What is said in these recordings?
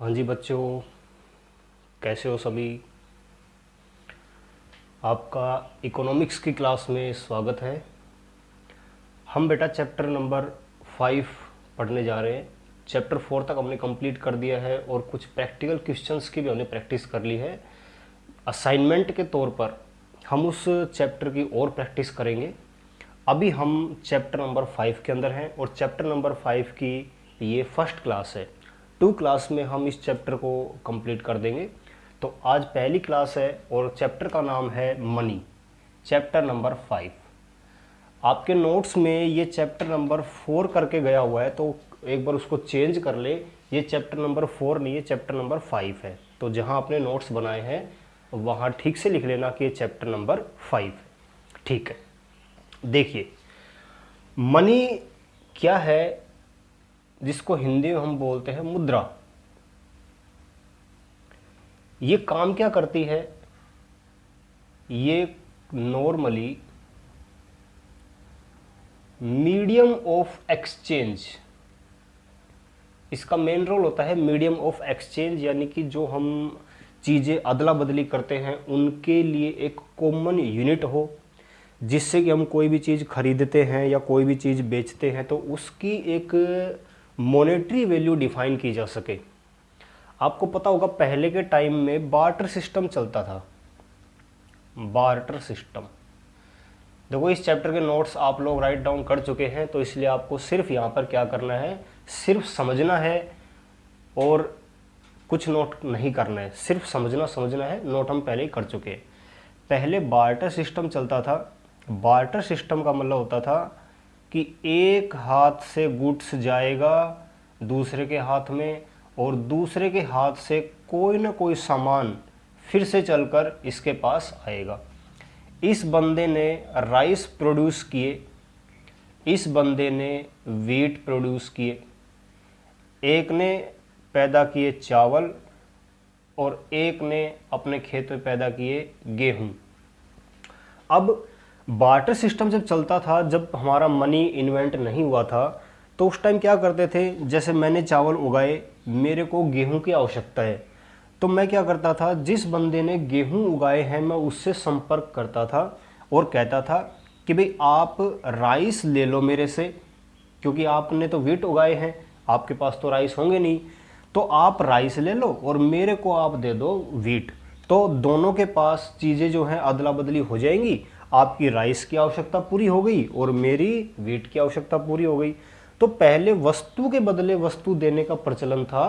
हाँ जी बच्चों, कैसे हो सभी। आपका इकोनॉमिक्स की क्लास में स्वागत है। हम बेटा चैप्टर नंबर 5 पढ़ने जा रहे हैं। चैप्टर 4 तक हमने कंप्लीट कर दिया है और कुछ प्रैक्टिकल क्वेश्चंस की भी हमने प्रैक्टिस कर ली है। असाइनमेंट के तौर पर हम उस चैप्टर की और प्रैक्टिस करेंगे। अभी हम चैप्टर नंबर 5 के अंदर हैं और चैप्टर नंबर 5 की ये फर्स्ट क्लास है। 2 क्लास में हम इस चैप्टर को कंप्लीट कर देंगे। तो आज पहली क्लास है और चैप्टर का नाम है मनी, चैप्टर नंबर 5। आपके नोट्स में ये चैप्टर नंबर 4 करके गया हुआ है, तो एक बार उसको चेंज कर ले। ये चैप्टर नंबर 4 नहीं है, चैप्टर नंबर 5 है। तो जहाँ आपने नोट्स बनाए हैं वहाँ ठीक से लिख लेना कि ये चैप्टर नंबर 5 है। ठीक है, देखिए मनी क्या है, जिसको हिंदी में हम बोलते हैं मुद्रा। ये काम क्या करती है? ये नॉर्मली मीडियम ऑफ एक्सचेंज, इसका मेन रोल होता है मीडियम ऑफ एक्सचेंज, यानी कि जो हम चीज़ें अदला बदली करते हैं उनके लिए एक कॉमन यूनिट हो, जिससे कि हम कोई भी चीज़ खरीदते हैं या कोई भी चीज़ बेचते हैं तो उसकी एक मॉनेटरी वैल्यू डिफाइन की जा सके। आपको पता होगा पहले के टाइम में बार्टर सिस्टम चलता था। बार्टर सिस्टम, देखो इस चैप्टर के नोट्स आप लोग राइट डाउन कर चुके हैं, तो इसलिए आपको सिर्फ यहाँ पर क्या करना है, सिर्फ समझना है और कुछ नोट नहीं करना है, सिर्फ समझना है। नोट हम पहले ही कर चुके हैं। पहले बार्टर सिस्टम चलता था। बार्टर सिस्टम का मतलब होता था कि एक हाथ से गुड्स जाएगा दूसरे के हाथ में और दूसरे के हाथ से कोई ना कोई सामान फिर से चलकर इसके पास आएगा। इस बंदे ने राइस प्रोड्यूस किए, इस बंदे ने वीट प्रोड्यूस किए, एक ने पैदा किए चावल और एक ने अपने खेत में पैदा किए गेहूं। अब बार्टर सिस्टम जब चलता था, जब हमारा मनी इन्वेंट नहीं हुआ था, तो उस टाइम क्या करते थे, जैसे मैंने चावल उगाए, मेरे को गेहूं की आवश्यकता है, तो मैं क्या करता था, जिस बंदे ने गेहूं उगाए हैं मैं उससे संपर्क करता था और कहता था कि भाई आप राइस ले लो मेरे से, क्योंकि आपने तो वीट उगाए हैं, आपके पास तो राइस होंगे नहीं, तो आप राइस ले लो और मेरे को आप दे दो वीट। तो दोनों के पास चीज़ें जो हैं अदला बदली हो जाएंगी, आपकी राइस की आवश्यकता पूरी हो गई और मेरी वीट की आवश्यकता पूरी हो गई। तो पहले वस्तु के बदले वस्तु देने का प्रचलन था,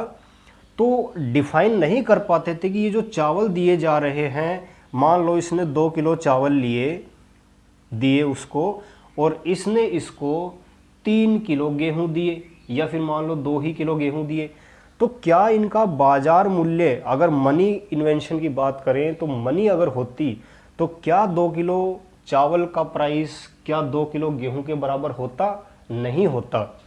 तो डिफाइन नहीं कर पाते थे कि ये जो चावल दिए जा रहे हैं, मान लो इसने 2 किलो चावल दिए उसको, और इसने इसको 3 किलो गेहूं दिए, या फिर मान लो 2 ही किलो गेहूं दिए, तो क्या इनका बाजार मूल्य, अगर मनी इन्वेंशन की बात करें तो मनी अगर होती तो क्या 2 किलो चावल का प्राइस क्या 2 किलो गेहूं के बराबर होता? नहीं होता।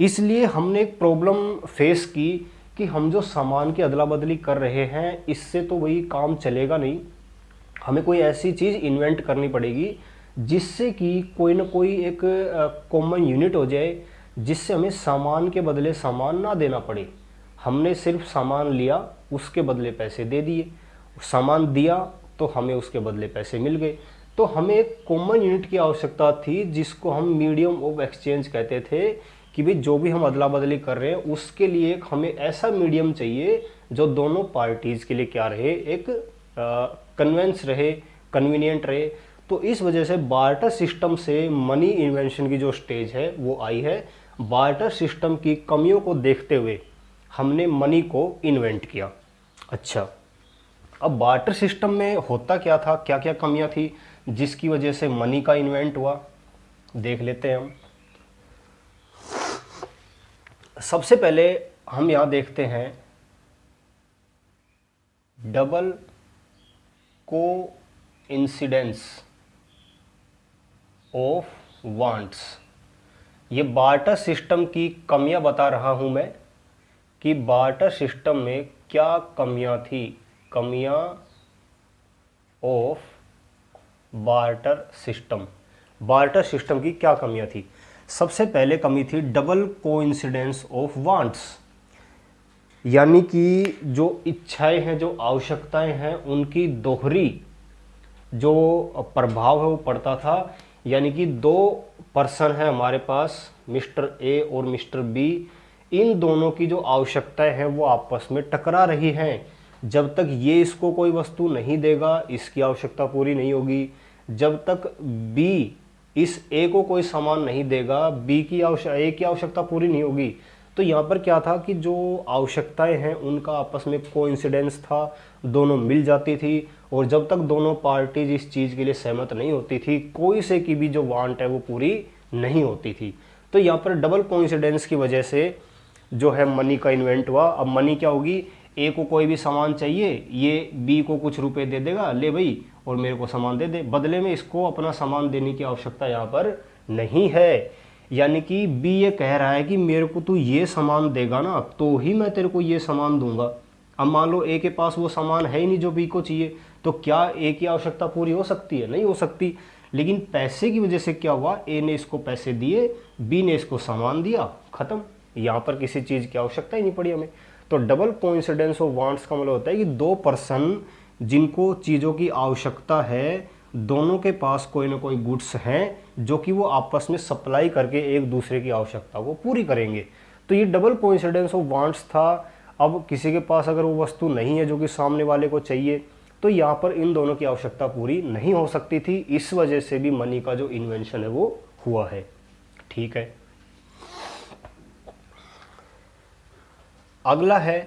इसलिए हमने एक प्रॉब्लम फेस की कि हम जो सामान की अदला बदली कर रहे हैं इससे तो वही काम चलेगा नहीं, हमें कोई ऐसी चीज़ इन्वेंट करनी पड़ेगी जिससे कि कोई ना कोई एक कॉमन यूनिट हो जाए, जिससे हमें सामान के बदले सामान ना देना पड़े। हमने सिर्फ सामान लिया, उसके बदले पैसे दे दिए, सामान दिया तो हमें उसके बदले पैसे मिल गए। तो हमें एक कॉमन यूनिट की आवश्यकता थी, जिसको हम मीडियम ऑफ एक्सचेंज कहते थे, कि भाई जो भी हम अदला बदली कर रहे हैं उसके लिए एक हमें ऐसा मीडियम चाहिए जो दोनों पार्टीज़ के लिए क्या रहे, एक कन्वेंस रहे, कन्वीनियंट रहे। तो इस वजह से बार्टर सिस्टम से मनी इन्वेंशन की जो स्टेज है वो आई है। बार्टर सिस्टम की कमियों को देखते हुए हमने मनी को इन्वेंट किया। अच्छा, अब बार्टर सिस्टम में होता क्या था, क्या क्या कमियां थी जिसकी वजह से मनी का इन्वेंट हुआ, देख लेते हैं हम। सबसे पहले हम यहाँ देखते हैं डबल को इंसिडेंस ऑफ वांट्स। ये बार्टर सिस्टम की कमियां बता रहा हूं मैं कि बार्टर सिस्टम में क्या कमियां थी। कमियां of barter system, barter system की क्या कमियां थी। सबसे पहले कमी थी डबल कोइंसिडेंस ऑफ वांट्स। यानी कि जो इच्छाएं हैं, जो आवश्यकताएं हैं, उनकी दोहरी जो प्रभाव है वो पड़ता था। यानी कि दो पर्सन है हमारे पास, मिस्टर ए और मिस्टर बी, इन दोनों की जो आवश्यकताएं हैं वो आपस में टकरा रही हैं। जब तक ये इसको कोई वस्तु नहीं देगा, इसकी आवश्यकता पूरी नहीं होगी। जब तक बी इस ए को कोई सामान नहीं देगा, ए की आवश्यकता पूरी नहीं होगी। तो यहाँ पर क्या था कि जो आवश्यकताएं हैं उनका आपस में कोइंसिडेंस था, दोनों मिल जाती थी। और जब तक दोनों पार्टीज इस चीज़ के लिए सहमत नहीं होती थी, कोई से की भी जो वांट है वो पूरी नहीं होती थी। तो यहाँ पर डबल कोइंसिडेंस की वजह से जो है मनी का इन्वेंट हुआ। अब मनी क्या होगी, ए को कोई भी सामान चाहिए, ये बी को कुछ रुपए दे देगा, ले भाई और मेरे को सामान दे दे, बदले में इसको अपना सामान देने की आवश्यकता यहाँ पर नहीं है। यानी कि बी ये कह रहा है कि मेरे को तू ये सामान देगा ना तो ही मैं तेरे को ये सामान दूंगा। अब मान लो ए के पास वो सामान है ही नहीं जो बी को चाहिए, तो क्या ए की आवश्यकता पूरी हो सकती है? नहीं हो सकती। लेकिन पैसे की वजह से क्या हुआ, ए ने इसको पैसे दिए, बी ने इसको सामान दिया, खत्म। यहाँ पर किसी चीज़ की आवश्यकता ही नहीं पड़ी हमें। तो डबल कोइंसिडेंस ऑफ वांट्स का मतलब होता है कि दो पर्सन जिनको चीज़ों की आवश्यकता है, दोनों के पास कोई ना कोई गुड्स हैं जो कि वो आपस में सप्लाई करके एक दूसरे की आवश्यकता को पूरी करेंगे। तो ये डबल कोइंसिडेंस ऑफ वांट्स था। अब किसी के पास अगर वो वस्तु नहीं है जो कि सामने वाले को चाहिए, तो यहाँ पर इन दोनों की आवश्यकता पूरी नहीं हो सकती थी। इस वजह से भी मनी का जो इन्वेंशन है वो हुआ है। ठीक है, अगला है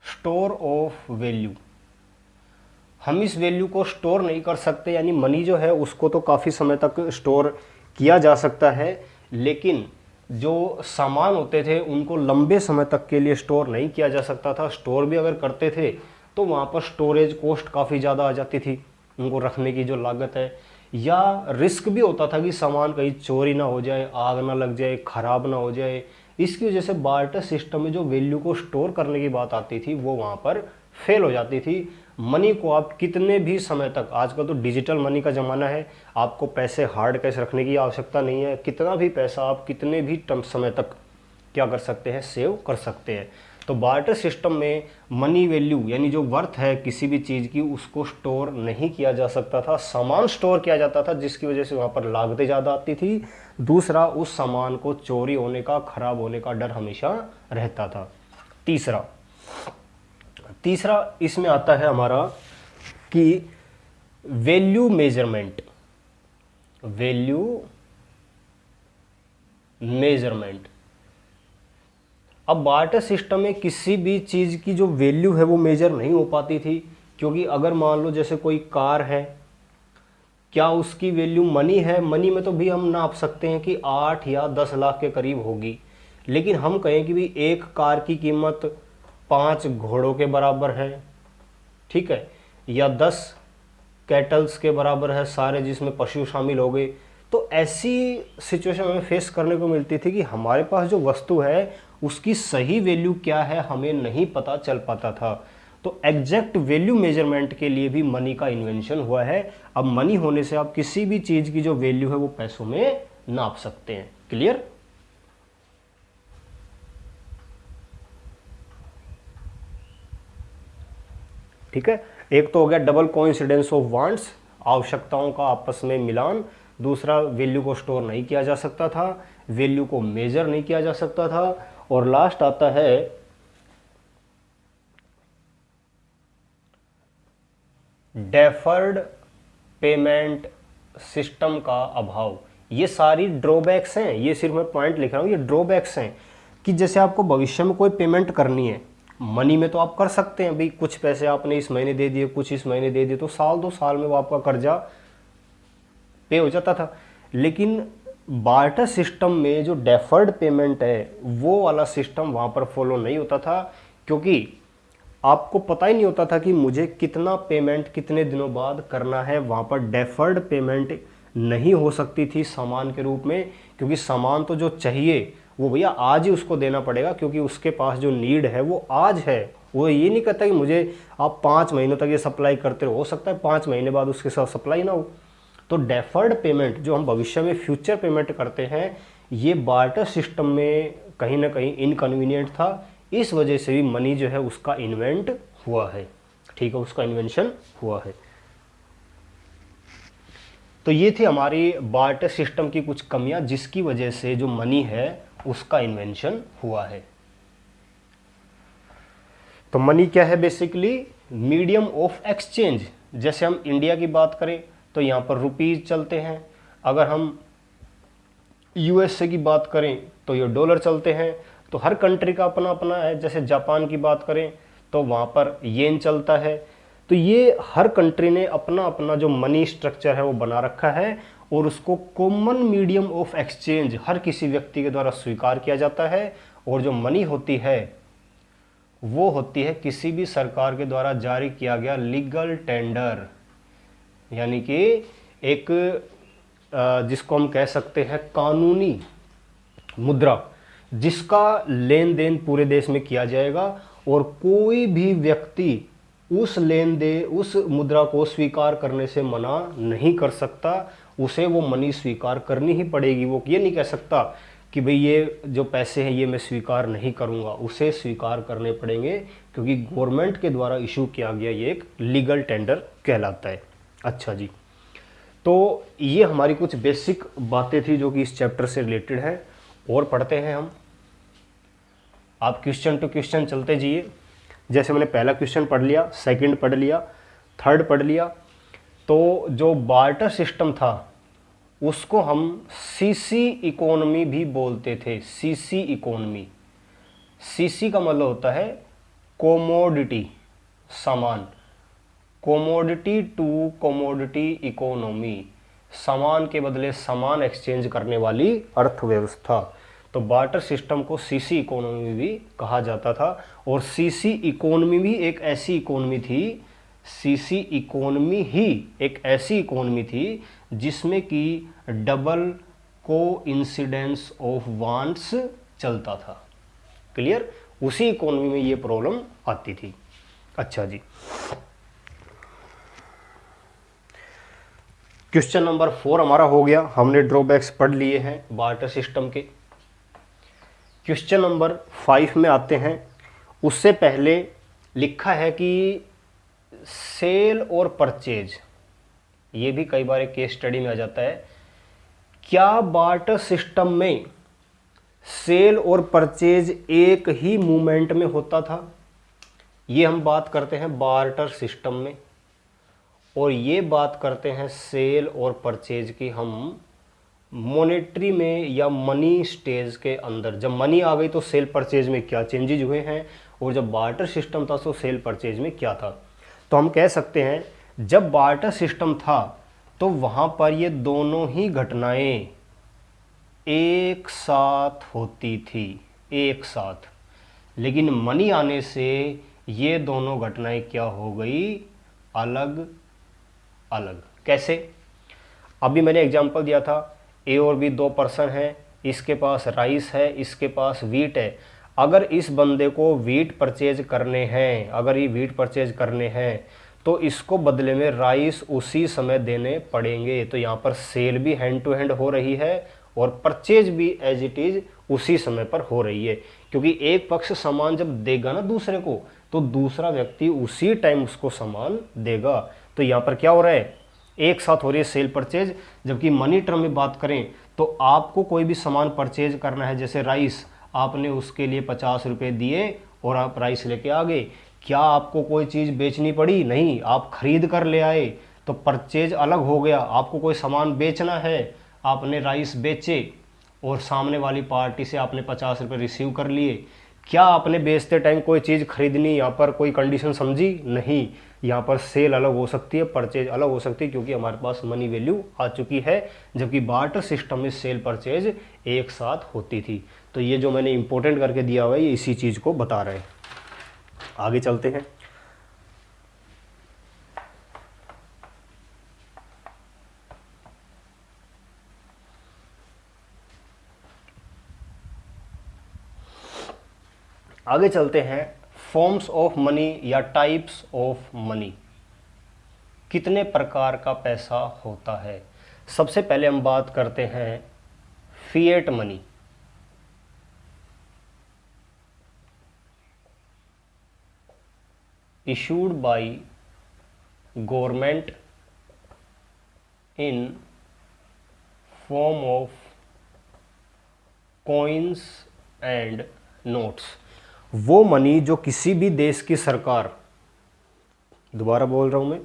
स्टोर ऑफ वैल्यू। हम इस वैल्यू को स्टोर नहीं कर सकते, यानी मनी जो है उसको तो काफ़ी समय तक स्टोर किया जा सकता है, लेकिन जो सामान होते थे उनको लंबे समय तक के लिए स्टोर नहीं किया जा सकता था। स्टोर भी अगर करते थे तो वहाँ पर स्टोरेज कॉस्ट काफ़ी ज़्यादा आ जाती थी, उनको रखने की जो लागत है, या रिस्क भी होता था कि सामान कहीं चोरी ना हो जाए, आग ना लग जाए, ख़राब ना हो जाए। इसकी वजह से बार्टर सिस्टम में जो वैल्यू को स्टोर करने की बात आती थी वो वहाँ पर फेल हो जाती थी। मनी को आप कितने भी समय तक, आजकल तो डिजिटल मनी का ज़माना है, आपको पैसे हार्ड कैश रखने की आवश्यकता नहीं है। कितना भी पैसा आप कितने भी समय तक क्या कर सकते हैं, सेव कर सकते हैं। तो बार्टर सिस्टम में मनी वैल्यू यानी जो वर्थ है किसी भी चीज़ की, उसको स्टोर नहीं किया जा सकता था। सामान स्टोर किया जाता था जिसकी वजह से वहाँ पर लागतें ज़्यादा आती थी। दूसरा, उस सामान को चोरी होने का, खराब होने का डर हमेशा रहता था। तीसरा इसमें आता है हमारा कि वैल्यू मेजरमेंट। अब बार्टर सिस्टम में किसी भी चीज़ की जो वैल्यू है वो मेजर नहीं हो पाती थी, क्योंकि अगर मान लो जैसे कोई कार है, क्या उसकी वैल्यू मनी है? मनी में तो भी हम नाप सकते हैं कि 8 या 10 लाख के करीब होगी, लेकिन हम कहें कि भी एक कार की कीमत 5 घोड़ों के बराबर है, ठीक है, या 10 कैटल्स के बराबर है, सारे जिसमें पशु शामिल हो गए, तो ऐसी सिचुएशन हमें फेस करने को मिलती थी कि हमारे पास जो वस्तु है उसकी सही वैल्यू क्या है हमें नहीं पता चल पाता था। तो एग्जैक्ट वैल्यू मेजरमेंट के लिए भी मनी का इन्वेंशन हुआ है। अब मनी होने से आप किसी भी चीज़ की जो वैल्यू है वो पैसों में नाप सकते हैं। क्लियर? ठीक है, एक तो हो गया डबल कोइंसिडेंस ऑफ वांट्स, आवश्यकताओं का आपस में मिलान। दूसरा, वैल्यू को स्टोर नहीं किया जा सकता था, वैल्यू को मेजर नहीं किया जा सकता था। और लास्ट आता है डेफर्ड पेमेंट सिस्टम का अभाव। ये सारी ड्रॉबैक्स हैं, ये सिर्फ मैं पॉइंट लिख रहा हूँ, ये ड्रॉबैक्स हैं कि जैसे आपको भविष्य में कोई पेमेंट करनी है, मनी में तो आप कर सकते हैं, भाई कुछ पैसे आपने इस महीने दे दिए, कुछ इस महीने दे दिए, तो साल 2 साल में वो आपका कर्जा पे हो जाता था। लेकिन बार्टर सिस्टम में जो डेफर्ड पेमेंट है वो वाला सिस्टम वहाँ पर फॉलो नहीं होता था, क्योंकि आपको पता ही नहीं होता था कि मुझे कितना पेमेंट कितने दिनों बाद करना है। वहाँ पर डेफर्ड पेमेंट नहीं हो सकती थी सामान के रूप में, क्योंकि सामान तो जो चाहिए वो भैया आज ही उसको देना पड़ेगा, क्योंकि उसके पास जो नीड है वो आज है। वो ये नहीं कहता कि मुझे आप 5 महीनों तक ये सप्लाई करते रहो, हो सकता है 5 महीने बाद उसके साथ सप्लाई ना हो। तो डेफर्ड पेमेंट जो हम भविष्य में फ्यूचर पेमेंट करते हैं, ये बार्टर सिस्टम में कहीं ना कहीं इनकन्वीनियंट था, इस वजह से भी मनी जो है उसका इन्वेंट हुआ है, ठीक है, उसका इन्वेंशन हुआ है। तो ये थी हमारी बार्टर सिस्टम की कुछ कमियां जिसकी वजह से जो मनी है उसका इन्वेंशन हुआ है। तो मनी क्या है? Basically medium of exchange. जैसे हम इंडिया की बात करें तो यहाँ पर रुपीज चलते हैं, अगर हम यूएसए की बात करें तो ये डॉलर चलते हैं। तो हर कंट्री का अपना अपना है। जैसे जापान की बात करें तो वहाँ पर येन चलता है। तो ये हर कंट्री ने अपना अपना जो मनी स्ट्रक्चर है वो बना रखा है और उसको कॉमन मीडियम ऑफ एक्सचेंज हर किसी व्यक्ति के द्वारा स्वीकार किया जाता है। और जो मनी होती है वो होती है किसी भी सरकार के द्वारा जारी किया गया लीगल टेंडर, यानी कि एक जिसको हम कह सकते हैं कानूनी मुद्रा, जिसका लेन देन पूरे देश में किया जाएगा और कोई भी व्यक्ति उस उस मुद्रा को स्वीकार करने से मना नहीं कर सकता। उसे वो मनी स्वीकार करनी ही पड़ेगी। वो ये नहीं कह सकता कि भाई ये जो पैसे हैं ये मैं स्वीकार नहीं करूंगा, उसे स्वीकार करने पड़ेंगे क्योंकि गवर्नमेंट के द्वारा इशू किया गया ये एक लीगल टेंडर कहलाता है। अच्छा जी, तो ये हमारी कुछ बेसिक बातें थी जो कि इस चैप्टर से रिलेटेड है। और पढ़ते हैं हम, आप क्वेश्चन टू क्वेश्चन चलते जाइए। जैसे मैंने पहला क्वेश्चन पढ़ लिया, सेकंड पढ़ लिया, थर्ड पढ़ लिया। तो जो बार्टर सिस्टम था उसको हम सीसी इकोनॉमी भी बोलते थे। सीसी इकोनॉमी, सीसी का मतलब होता है कोमोडिटी, सामान, कोमोडिटी टू कोमोडिटी इकोनॉमी, सामान के बदले सामान एक्सचेंज करने वाली अर्थव्यवस्था। तो बार्टर सिस्टम को सीसी इकोनॉमी भी कहा जाता था। और सीसी इकोनॉमी भी एक ऐसी इकोनॉमी थी, सीसी इकोनॉमी ही एक ऐसी इकोनॉमी थी जिसमें कि डबल कोइंसिडेंस ऑफ वांट्स चलता था। क्लियर? उसी इकोनॉमी में ये प्रॉब्लम आती थी। अच्छा जी, क्वेश्चन नंबर 4 हमारा हो गया। हमने ड्रॉबैक्स पढ़ लिए हैं बार्टर सिस्टम के। क्वेश्चन नंबर 5 में आते हैं। उससे पहले लिखा है कि सेल और परचेज, ये भी कई बार एक केस स्टडी में आ जाता है। क्या बार्टर सिस्टम में सेल और परचेज एक ही मूवमेंट में होता था? ये हम बात करते हैं बार्टर सिस्टम में, और ये बात करते हैं सेल और परचेज की हम मॉनेटरी में या मनी स्टेज के अंदर। जब मनी आ गई तो सेल परचेज में क्या चेंजेज हुए हैं, और जब बार्टर सिस्टम था तो सेल परचेज में क्या था। तो हम कह सकते हैं जब बार्टर सिस्टम था तो वहाँ पर ये दोनों ही घटनाएं एक साथ होती थी, एक साथ। लेकिन मनी आने से ये दोनों घटनाएं क्या हो गई? अलग अलग। कैसे? अभी मैंने एग्जांपल दिया था, ए और बी 2 पर्सन हैं, इसके पास राइस है, इसके पास वीट है। अगर इस बंदे को वीट परचेज करने हैं, अगर ये वीट परचेज करने हैं तो इसको बदले में राइस उसी समय देने पड़ेंगे। तो यहाँ पर सेल भी हैंड टू हैंड हो रही है और परचेज भी एज इट इज उसी समय पर हो रही है, क्योंकि एक पक्ष सामान जब देगा ना दूसरे को तो दूसरा व्यक्ति उसी टाइम उसको सामान देगा। तो यहाँ पर क्या हो रहा है? एक साथ हो रही है सेल परचेज। जबकि मनी टर्म में बात करें तो आपको कोई भी सामान परचेज करना है, जैसे राइस, आपने उसके लिए 50 रुपये दिए और आप राइस लेके आ गए। क्या आपको कोई चीज़ बेचनी पड़ी? नहीं, आप खरीद कर ले आए, तो परचेज अलग हो गया। आपको कोई सामान बेचना है, आपने राइस बेचे और सामने वाली पार्टी से आपने 50 रुपये रिसीव कर लिए। क्या आपने बेचते टाइम कोई चीज़ खरीदनी, यहाँ पर कोई कंडीशन समझी? नहीं। यहाँ पर सेल अलग हो सकती है, परचेज अलग हो सकती है, क्योंकि हमारे पास मनी वैल्यू आ चुकी है। जबकि बार्टर सिस्टम में सेल परचेज एक साथ होती थी। तो ये जो मैंने इंपॉर्टेंट करके दिया हुआ है ये इसी चीज़ को बता रहे हैं। आगे चलते हैं। आगे चलते हैं, फॉर्म्स ऑफ मनी या टाइप्स ऑफ मनी। कितने प्रकार का पैसा होता है? सबसे पहले हम बात करते हैं fiat money. issued by government in form of coins and notes। वो मनी जो किसी भी देश की सरकार, दोबारा बोल रहा हूं मैं,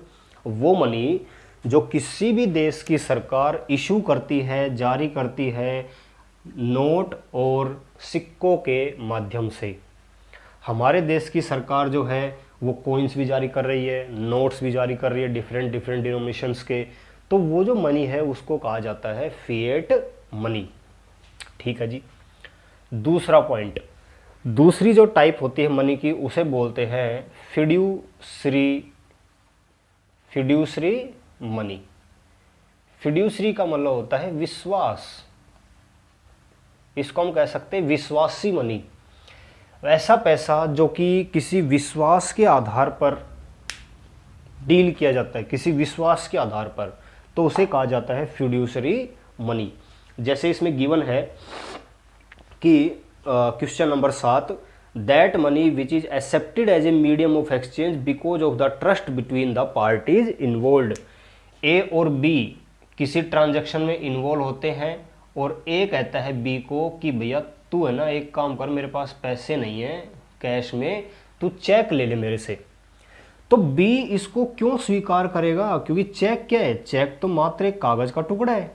वो मनी जो किसी भी देश की सरकार इशू करती है, जारी करती है नोट और सिक्कों के माध्यम से। हमारे देश की सरकार जो है वो कॉइन्स भी जारी कर रही है, नोट्स भी जारी कर रही है डिफरेंट डिफरेंट डिनोमिनेशंस के, तो वो जो मनी है उसको कहा जाता है फिएट मनी। ठीक है जी। दूसरा पॉइंट, दूसरी जो टाइप होती है मनी की उसे बोलते हैं फिड्यूसरी मनी। फिड्यूसरी का मतलब होता है विश्वास, इसको हम कह सकते हैं विश्वासी मनी। ऐसा पैसा जो कि किसी विश्वास के आधार पर डील किया जाता है, किसी विश्वास के आधार पर, तो उसे कहा जाता है फिड्यूसरी मनी। जैसे इसमें गिवन है कि question number 7, that money which is accepted as a medium of exchange because of the trust between the parties involve. A और बी किसी ट्रांजैक्शन में इन्वॉल्व होते हैं और ए कहता है बी को कि भैया तू है ना एक काम कर, मेरे पास पैसे नहीं है कैश में, तू चेक ले ले मेरे से। तो बी इसको क्यों स्वीकार करेगा? क्योंकि चेक क्या है? चेक तो मात्र एक कागज का टुकड़ा है,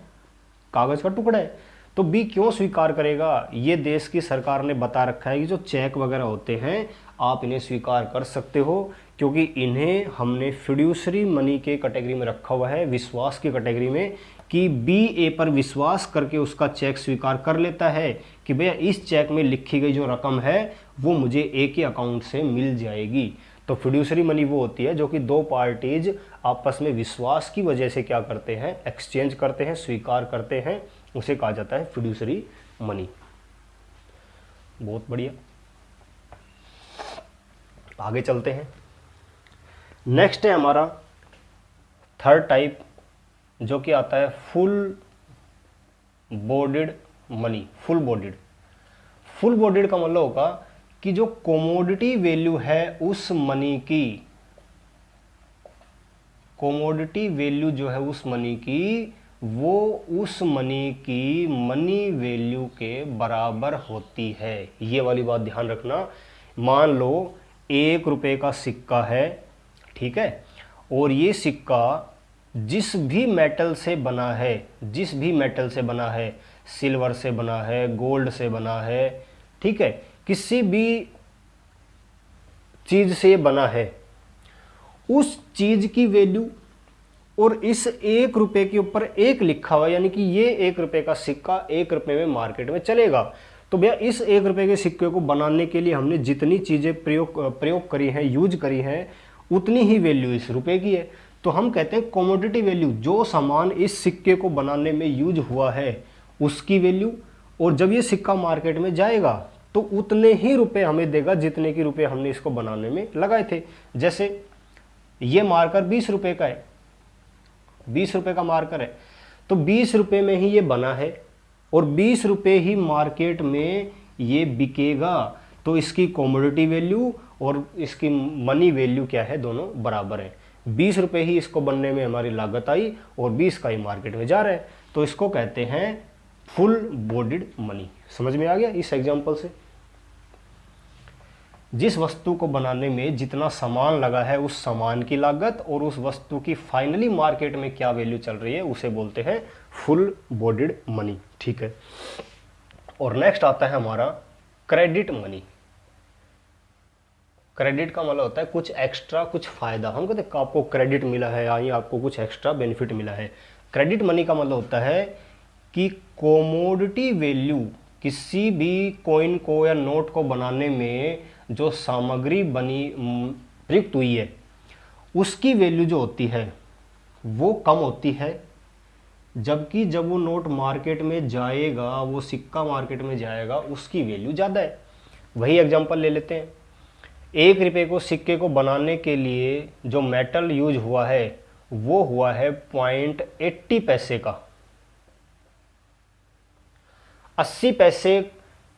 कागज का टुकड़ा है। तो बी क्यों स्वीकार करेगा? ये देश की सरकार ने बता रखा है कि जो चेक वगैरह होते हैं आप इन्हें स्वीकार कर सकते हो, क्योंकि इन्हें हमने फिड्यूसरी मनी के कैटेगरी में रखा हुआ है, विश्वास की कैटेगरी में, कि बी ए पर विश्वास करके उसका चेक स्वीकार कर लेता है कि भैया इस चेक में लिखी गई जो रकम है वो मुझे ए के अकाउंट से मिल जाएगी। तो फिड्यूसरी मनी वो होती है जो कि दो पार्टीज आपस में विश्वास की वजह से क्या करते हैं, एक्सचेंज करते हैं, स्वीकार करते हैं, उसे कहा जाता है फिड्यूसरी मनी। बहुत बढ़िया, आगे चलते हैं। नेक्स्ट है हमारा थर्ड टाइप जो कि आता है full bodied money. Full bodied का मतलब होगा कि जो कमोडिटी वैल्यू है उस मनी की, कमोडिटी वैल्यू जो है उस मनी की, वो उस मनी की मनी वैल्यू के बराबर होती है। ये वाली बात ध्यान रखना। मान लो 1 रुपए का सिक्का है, ठीक है, और ये सिक्का जिस भी मेटल से बना है, जिस भी मेटल से बना है, सिल्वर से बना है, गोल्ड से बना है, ठीक है, किसी भी चीज से बना है, उस चीज की वैल्यू और इस 1 रुपए के ऊपर 1 लिखा हुआ, यानी कि ये 1 रुपए का सिक्का 1 रुपए में मार्केट में चलेगा। तो भैया इस 1 रुपए के सिक्के को बनाने के लिए हमने जितनी चीजें प्रयोग करी हैं, यूज करी हैं, उतनी ही वैल्यू इस रुपए की है। तो हम कहते हैं कमोडिटी वैल्यू, जो सामान इस सिक्के को बनाने में यूज हुआ है उसकी वैल्यू, और जब ये सिक्का मार्केट में जाएगा तो उतने ही रुपए हमें देगा जितने की रुपए हमने इसको बनाने में लगाए थे। जैसे ये मार्कर 20 रुपए का है, 20 रुपए का मार्कर है, तो 20 रुपए में ही ये बना है और 20 रुपए ही मार्केट में ये बिकेगा। तो इसकी कमोडिटी वैल्यू और इसकी मनी वैल्यू क्या है, दोनों बराबर है। 20 रुपए ही इसको बनने में हमारी लागत आई और 20 का ही मार्केट में जा रहा है, तो इसको कहते हैं फुल बॉडीड मनी। समझ में आ गया इस एग्जांपल से? जिस वस्तु को बनाने में जितना सामान लगा है उस सामान की लागत और उस वस्तु की फाइनली मार्केट में क्या वैल्यू चल रही है उसे बोलते हैं फुल बॉडीड मनी। ठीक है, और नेक्स्ट आता है हमारा क्रेडिट मनी। क्रेडिट का मतलब होता है कुछ एक्स्ट्रा, कुछ फायदा। हम कहते हैं आपको क्रेडिट मिला है या आपको कुछ एक्स्ट्रा बेनिफिट मिला है। क्रेडिट मनी का मतलब होता है कि कमोडिटी वैल्यू, किसी भी कॉइन को या नोट को बनाने में जो सामग्री बनी प्रयुक्त हुई है उसकी वैल्यू जो होती है वो कम होती है, जबकि जब वो नोट मार्केट में जाएगा, वो सिक्का मार्केट में जाएगा, उसकी वैल्यू ज़्यादा है। वही एग्जांपल ले लेते हैं। 1 रुपये को सिक्के को बनाने के लिए जो मेटल यूज हुआ है वो हुआ है 0.80 पैसे का। 80 पैसे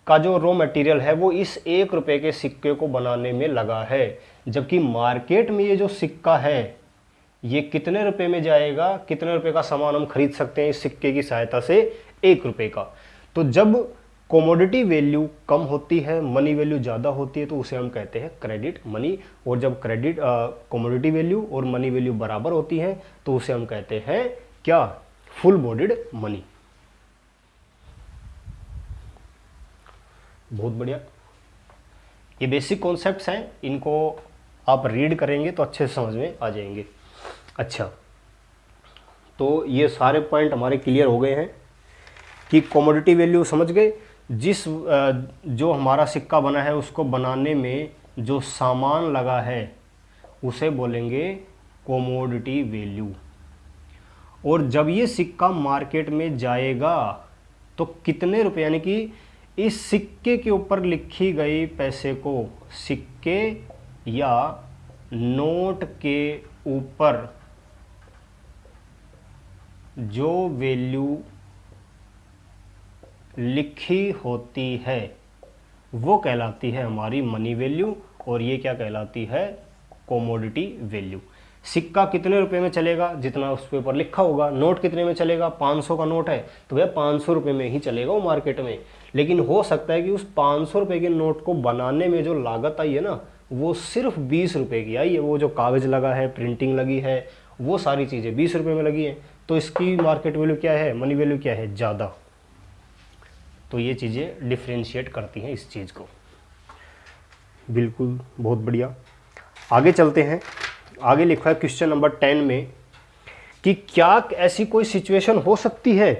का जो रॉ मटेरियल है वो इस 1 रुपए के सिक्के को बनाने में लगा है, जबकि मार्केट में ये जो सिक्का है ये कितने रुपए में जाएगा, कितने रुपए का सामान हम खरीद सकते हैं इस सिक्के की सहायता से, 1 रुपए का। तो जब कमोडिटी वैल्यू कम होती है, मनी वैल्यू ज़्यादा होती है, तो उसे हम कहते हैं क्रेडिट मनी। और जब कमोडिटी वैल्यू और मनी वैल्यू बराबर होती है तो उसे हम कहते हैं क्या, फुल बॉडीड मनी। बहुत बढ़िया, ये बेसिक कॉन्सेप्ट्स हैं, इनको आप रीड करेंगे तो अच्छे से समझ में आ जाएंगे। अच्छा, तो ये सारे पॉइंट हमारे क्लियर हो गए हैं कि कमोडिटी वैल्यू समझ गए, जो हमारा सिक्का बना है उसको बनाने में जो सामान लगा है उसे बोलेंगे कमोडिटी वैल्यू। और जब ये सिक्का मार्केट में जाएगा तो कितने रुपए, यानी कि इस सिक्के के ऊपर लिखी गई पैसे को, सिक्के या नोट के ऊपर जो वैल्यू लिखी होती है वो कहलाती है हमारी मनी वैल्यू, और ये क्या कहलाती है, कमोडिटी वैल्यू। सिक्का कितने रुपए में चलेगा, जितना उस पे ऊपर लिखा होगा। नोट कितने में चलेगा, 500 का नोट है तो भैया 500 रुपये में ही चलेगा वो मार्केट में। लेकिन हो सकता है कि उस 500 रुपये के नोट को बनाने में जो लागत आई है ना, वो सिर्फ 20 रुपये की आई है। वो जो कागज़ लगा है, प्रिंटिंग लगी है, वो सारी चीज़ें 20 रुपये में लगी हैं, तो इसकी मार्केट वैल्यू क्या है, मनी वैल्यू क्या है, ज़्यादा। तो ये चीज़ें डिफ्रेंशिएट करती हैं इस चीज़ को। बिल्कुल, बहुत बढ़िया। आगे चलते हैं। आगे लिखा है क्वेश्चन नंबर 10 में कि क्या ऐसी कोई सिचुएशन हो सकती है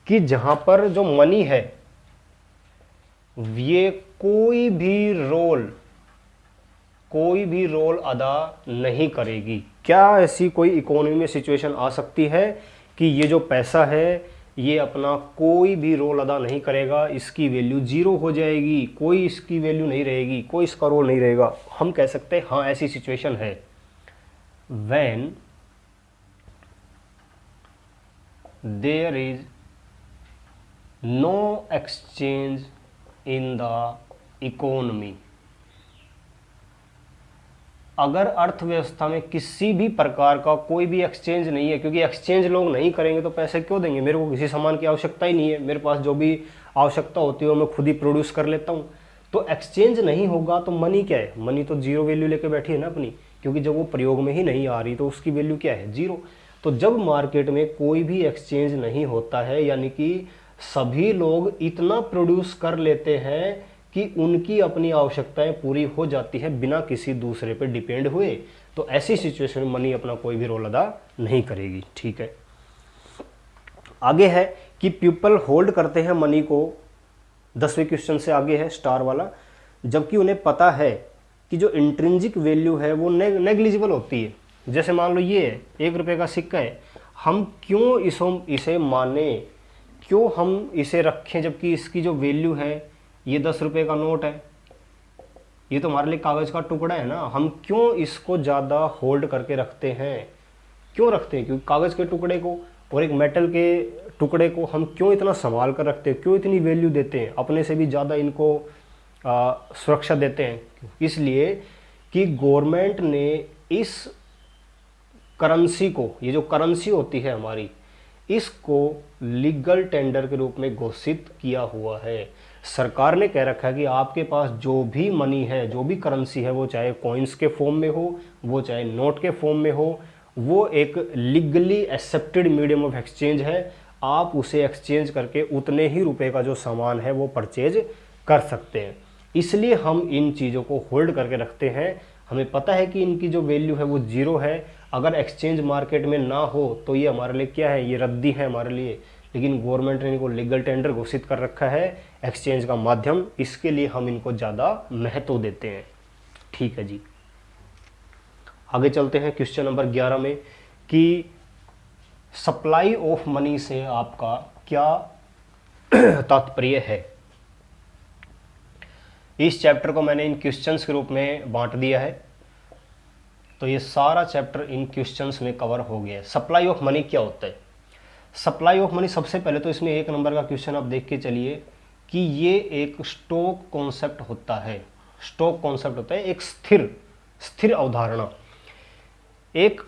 कि जहां पर जो मनी है ये कोई भी रोल अदा नहीं करेगी। क्या ऐसी कोई इकोनॉमी में सिचुएशन आ सकती है कि ये जो पैसा है ये अपना कोई भी रोल अदा नहीं करेगा, इसकी वैल्यू 0 हो जाएगी, कोई इसकी वैल्यू नहीं रहेगी, कोई इसका रोल नहीं रहेगा। हम कह सकते हैं हाँ ऐसी सिचुएशन है। when there is no exchange in the economy, अगर अर्थव्यवस्था में किसी भी प्रकार का कोई भी एक्सचेंज नहीं है, क्योंकि एक्सचेंज लोग नहीं करेंगे तो पैसे क्यों देंगे, मेरे को किसी सामान की आवश्यकता ही नहीं है, मेरे पास जो भी आवश्यकता होती है वो मैं खुद ही प्रोड्यूस कर लेता हूँ। तो एक्सचेंज नहीं होगा तो मनी क्या है, मनी तो 0 वैल्यू लेके बैठी है ना अपनी, क्योंकि जब वो प्रयोग में ही नहीं आ रही तो उसकी वैल्यू क्या है, 0। तो जब मार्केट में कोई भी एक्सचेंज नहीं होता है, यानी कि सभी लोग इतना प्रोड्यूस कर लेते हैं कि उनकी अपनी आवश्यकताएं पूरी हो जाती है बिना किसी दूसरे पर डिपेंड हुए, तो ऐसी सिचुएशन में मनी अपना कोई भी रोल अदा नहीं करेगी। ठीक है, आगे है कि पीपल होल्ड करते हैं मनी को, 10वें क्वेश्चन से आगे है स्टार वाला, जबकि उन्हें पता है कि जो इंट्रिंसिक वैल्यू है वो नेग्लिजिबल होती है। जैसे मान लो ये 1 रुपये का सिक्का है, हम क्यों इसे माने, क्यों हम इसे रखें, जबकि इसकी जो वैल्यू है ये 10 रुपये का नोट है, ये तो हमारे लिए कागज़ का टुकड़ा है ना, हम क्यों इसको ज़्यादा होल्ड करके रखते हैं, क्यों रखते हैं, क्योंकि कागज़ के टुकड़े को और एक मेटल के टुकड़े को हम क्यों इतना संभाल कर रखते हैं, क्यों इतनी वैल्यू देते हैं, अपने से भी ज़्यादा इनको सुरक्षा देते हैं, इसलिए कि गवर्नमेंट ने इस करेंसी को, ये जो करेंसी होती है हमारी, इसको लीगल टेंडर के रूप में घोषित किया हुआ है। सरकार ने कह रखा है कि आपके पास जो भी मनी है, जो भी करेंसी है, वो चाहे कॉइन्स के फॉर्म में हो, वो चाहे नोट के फॉर्म में हो, वो एक legally accepted medium of exchange है। आप उसे एक्सचेंज करके उतने ही रुपए का जो सामान है वो परचेज कर सकते हैं। इसलिए हम इन चीज़ों को होल्ड करके रखते हैं। हमें पता है कि इनकी जो वैल्यू है वो 0 है। अगर एक्सचेंज मार्केट में ना हो तो ये हमारे लिए क्या है, ये रद्दी है हमारे लिए, लेकिन गवर्नमेंट ने इनको लीगल टेंडर घोषित कर रखा है एक्सचेंज का माध्यम, इसके लिए हम इनको ज़्यादा महत्व देते हैं। ठीक है जी, आगे चलते हैं क्वेश्चन नंबर 11 में कि सप्लाई ऑफ मनी से आपका क्या तात्पर्य है। इस चैप्टर को मैंने इन क्वेश्चंस के रूप में बांट दिया है, तो ये सारा चैप्टर इन क्वेश्चंस में कवर हो गया है। सप्लाई ऑफ मनी क्या होता है, सप्लाई ऑफ मनी, सबसे पहले तो इसमें 1 नंबर का क्वेश्चन आप देख के चलिए कि ये एक स्टॉक कॉन्सेप्ट होता है। स्टॉक कॉन्सेप्ट होता है एक स्थिर स्थिर अवधारणा। एक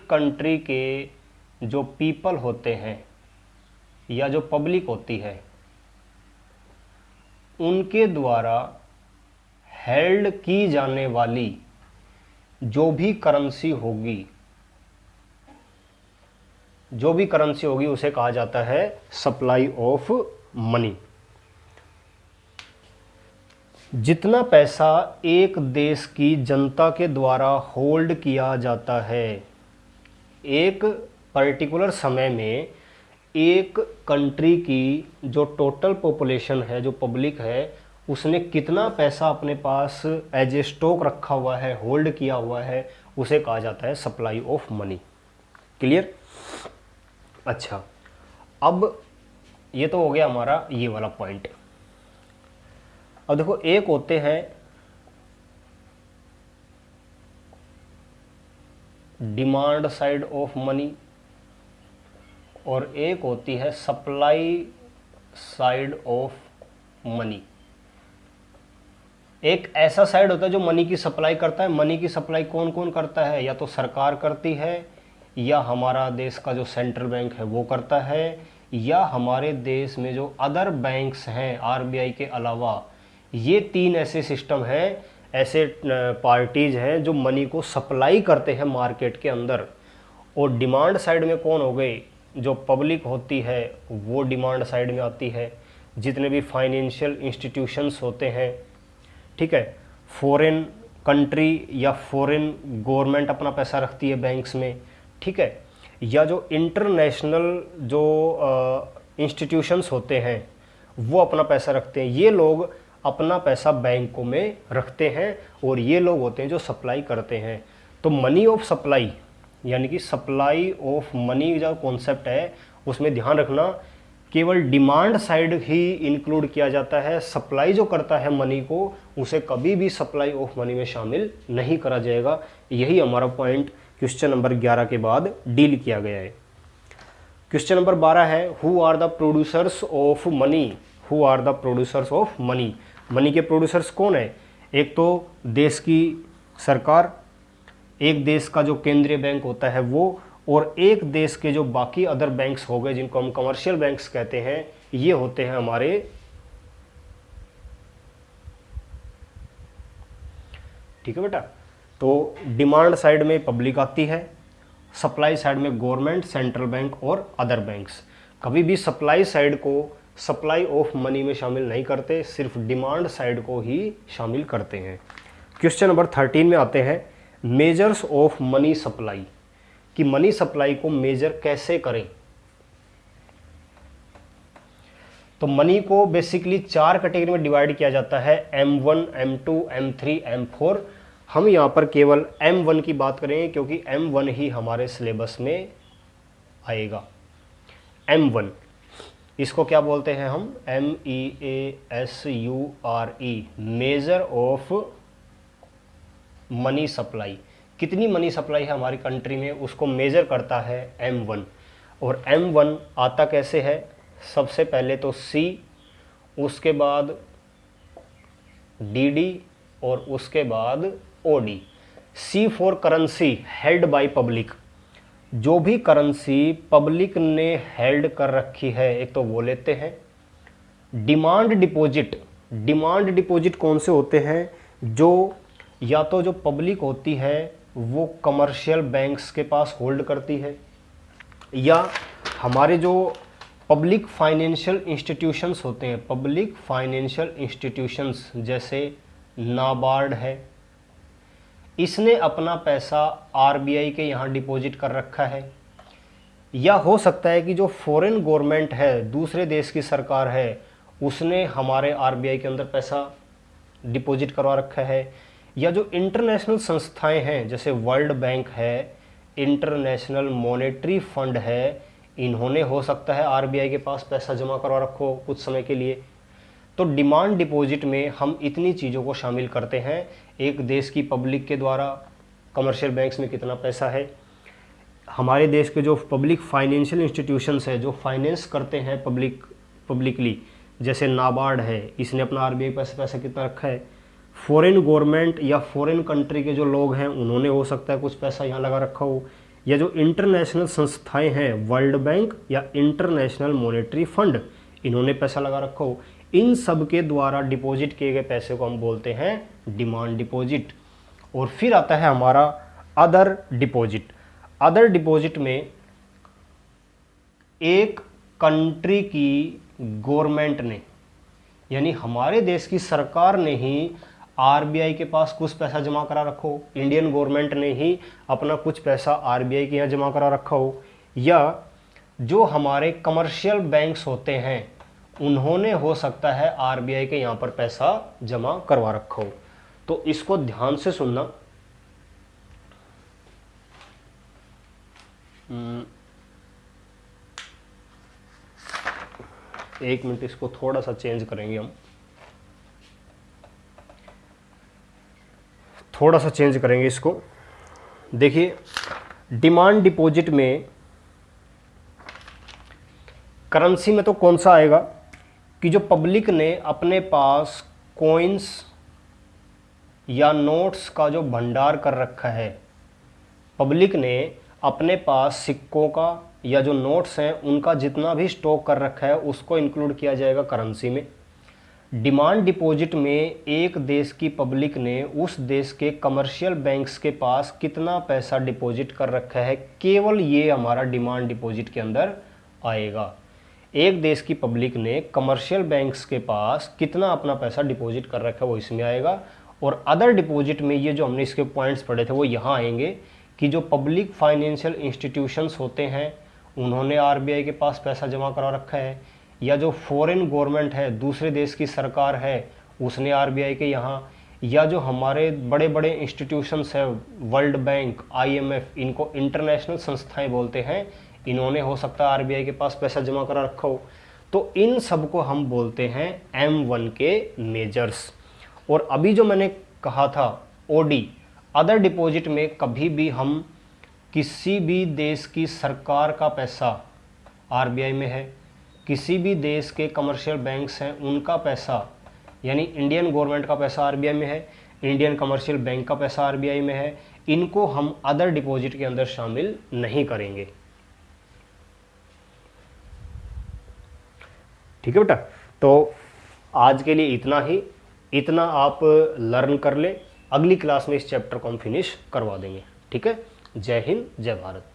कंट्री के जो पीपल होते हैं या जो पब्लिक होती है, उनके द्वारा हेल्ड की जाने वाली जो भी करेंसी होगी उसे कहा जाता है सप्लाई ऑफ मनी। जितना पैसा एक देश की जनता के द्वारा होल्ड किया जाता है, एक पर्टिकुलर समय में एक कंट्री की जो टोटल पॉपुलेशन है, जो पब्लिक है, उसने कितना पैसा अपने पास एज ए स्टॉक रखा हुआ है, होल्ड किया हुआ है, उसे कहा जाता है सप्लाई ऑफ मनी। क्लियर? अच्छा, अब ये तो हो गया हमारा ये वाला पॉइंट। अब देखो, एक होते हैं डिमांड साइड ऑफ मनी और एक होती है सप्लाई साइड ऑफ मनी। एक ऐसा साइड होता है जो मनी की सप्लाई करता है। मनी की सप्लाई कौन कौन करता है? या तो सरकार करती है, या हमारा देश का जो सेंट्रल बैंक है वो करता है, या हमारे देश में जो अदर बैंक्स हैं आरबीआई के अलावा, ये तीन ऐसे सिस्टम हैं, ऐसे पार्टीज हैं जो मनी को सप्लाई करते हैं मार्केट के अंदर। और डिमांड साइड में कौन हो गए? जो पब्लिक होती है वो डिमांड साइड में आती है। जितने भी फाइनेंशियल इंस्टीट्यूशंस होते हैं, ठीक है, फॉरेन कंट्री या फॉरेन गवर्नमेंट अपना पैसा रखती है बैंक्स में, ठीक है, या जो इंटरनेशनल जो इंस्टीट्यूशंस होते हैं वो अपना पैसा रखते हैं। ये लोग अपना पैसा बैंकों में रखते हैं और ये लोग होते हैं जो सप्लाई करते हैं। तो मनी ऑफ सप्लाई यानी कि सप्लाई ऑफ मनी जो कॉन्सेप्ट है उसमें ध्यान रखना, केवल डिमांड साइड ही इंक्लूड किया जाता है। सप्लाई जो करता है मनी को, उसे कभी भी सप्लाई ऑफ मनी में शामिल नहीं करा जाएगा। यही हमारा पॉइंट क्वेश्चन नंबर 11 के बाद डील किया गया है। क्वेश्चन नंबर 12 है, who are the producers of money? Who are the producers of money? Money के प्रोड्यूसर्स कौन है? एक तो देश की सरकार, एक देश का जो केंद्रीय बैंक होता है वो, और एक देश के जो बाकी अदर बैंक्स हो गए जिनको हम कमर्शियल बैंक्स कहते हैं, ये होते हैं हमारे ठीक है बेटा। तो डिमांड साइड में पब्लिक आती है, सप्लाई साइड में गवर्नमेंट, सेंट्रल बैंक और अदर बैंक्स। कभी भी सप्लाई साइड को सप्लाई ऑफ मनी में शामिल नहीं करते, सिर्फ डिमांड साइड को ही शामिल करते हैं। क्वेश्चन नंबर 13 में आते हैं, मेजर्स ऑफ मनी सप्लाई, कि मनी सप्लाई को मेजर कैसे करें। तो मनी को बेसिकली 4 कैटेगरी में डिवाइड किया जाता है, M1, M2, M3, M4। हम यहाँ पर केवल M1 की बात करेंगे क्योंकि M1 ही हमारे सिलेबस में आएगा। M1 इसको क्या बोलते हैं हम? MEASURE, measure of money supply. कितनी मनी सप्लाई है हमारी कंट्री में, उसको मेजर करता है M1। और M1 आता कैसे है? सबसे पहले तो C, उसके बाद DD और उसके बाद OD। C for currency held by public. जो भी करेंसी पब्लिक ने हेल्ड कर रखी है, एक तो वो लेते हैं। डिमांड डिपॉजिट, डिमांड डिपॉजिट कौन से होते हैं? जो या तो जो पब्लिक होती है वो कमर्शियल बैंक्स के पास होल्ड करती है, या हमारे जो पब्लिक फाइनेंशियल इंस्टीट्यूशंस होते हैं, पब्लिक फाइनेंशियल इंस्टीट्यूशंस जैसे नाबार्ड है, इसने अपना पैसा आरबीआई के यहाँ डिपॉजिट कर रखा है। या हो सकता है कि जो फॉरेन गवर्नमेंट है, दूसरे देश की सरकार है, उसने हमारे आरबीआई के अंदर पैसा डिपॉजिट करवा रखा है। या जो इंटरनेशनल संस्थाएं हैं जैसे वर्ल्ड बैंक है, इंटरनेशनल मॉनेटरी फंड है, इन्होंने हो सकता है आरबीआई के पास पैसा जमा करवा रखो कुछ समय के लिए। तो डिमांड डिपॉजिट में हम इतनी चीज़ों को शामिल करते हैं, एक देश की पब्लिक के द्वारा कमर्शियल बैंक्स में कितना पैसा है, हमारे देश के जो पब्लिक फाइनेंशियल इंस्टीट्यूशंस है, जो फाइनेंस करते हैं पब्लिकली, जैसे नाबार्ड है, इसने अपना आरबीआई पैसा कितना रखा है। फॉरेन गवर्नमेंट या फॉरेन कंट्री के जो लोग हैं उन्होंने हो सकता है कुछ पैसा यहाँ लगा रखा हो, या जो इंटरनेशनल संस्थाएं हैं, वर्ल्ड बैंक या इंटरनेशनल मॉनेटरी फंड, इन्होंने पैसा लगा रखा हो। इन सब के द्वारा डिपॉजिट किए गए पैसे को हम बोलते हैं डिमांड डिपॉजिट। और फिर आता है हमारा अदर डिपॉजिट। अदर डिपॉजिट में एक कंट्री की गवर्नमेंट ने, यानी हमारे देश की सरकार ने ही आरबीआई के पास कुछ पैसा जमा करा रखो, इंडियन गवर्नमेंट ने ही अपना कुछ पैसा आरबीआई के यहाँ जमा करा रखा हो, या जो हमारे कमर्शियल बैंक्स होते हैं उन्होंने हो सकता है आरबीआई के यहाँ पर पैसा जमा करवा रखा हो। तो इसको ध्यान से सुनना। एक मिनट, इसको थोड़ा सा चेंज करेंगे हम, थोड़ा सा चेंज करेंगे इसको। देखिए, डिमांड डिपॉजिट में करेंसी में तो कौन सा आएगा कि जो पब्लिक ने अपने पास कॉइन्स या नोट्स का जो भंडार कर रखा है, पब्लिक ने अपने पास सिक्कों का या जो नोट्स हैं उनका जितना भी स्टॉक कर रखा है उसको इंक्लूड किया जाएगा करेंसी में। डिमांड डिपॉजिट में एक देश की पब्लिक ने उस देश के कमर्शियल बैंक्स के पास कितना पैसा डिपॉजिट कर रखा है, केवल ये हमारा डिमांड डिपॉजिट के अंदर आएगा। एक देश की पब्लिक ने कमर्शियल बैंक्स के पास कितना अपना पैसा डिपॉजिट कर रखा है वो इसमें आएगा। और अदर डिपॉजिट में ये जो हमने इसके पॉइंट्स पढ़े थे वो यहाँ आएंगे कि जो पब्लिक फाइनेंशियल इंस्टीट्यूशंस होते हैं उन्होंने आरबीआई के पास पैसा जमा करा रखा है, या जो फॉरेन गवर्नमेंट है, दूसरे देश की सरकार है, उसने आरबीआई के यहाँ, या जो हमारे बड़े बड़े इंस्टीट्यूशंस है, वर्ल्ड बैंक, आईएमएफ, इनको इंटरनेशनल संस्थाएं बोलते हैं, इन्होंने हो सकता है आरबीआई के पास पैसा जमा करा रखा हो। तो इन सब को हम बोलते हैं M1 के मेजर्स। और अभी जो मैंने कहा था ओडी, अदर डिपॉजिट में कभी भी हम किसी भी देश की सरकार का पैसा आरबीआई में है, किसी भी देश के कमर्शियल बैंक्स हैं उनका पैसा, यानी इंडियन गवर्नमेंट का पैसा आरबीआई में है, इंडियन कमर्शियल बैंक का पैसा आरबीआई में है, इनको हम अदर डिपॉजिट के अंदर शामिल नहीं करेंगे। ठीक है बेटा, तो आज के लिए इतना ही, इतना आप लर्न कर ले। अगली क्लास में इस चैप्टर को हम फिनिश करवा देंगे। ठीक है, जय हिंद, जय भारत।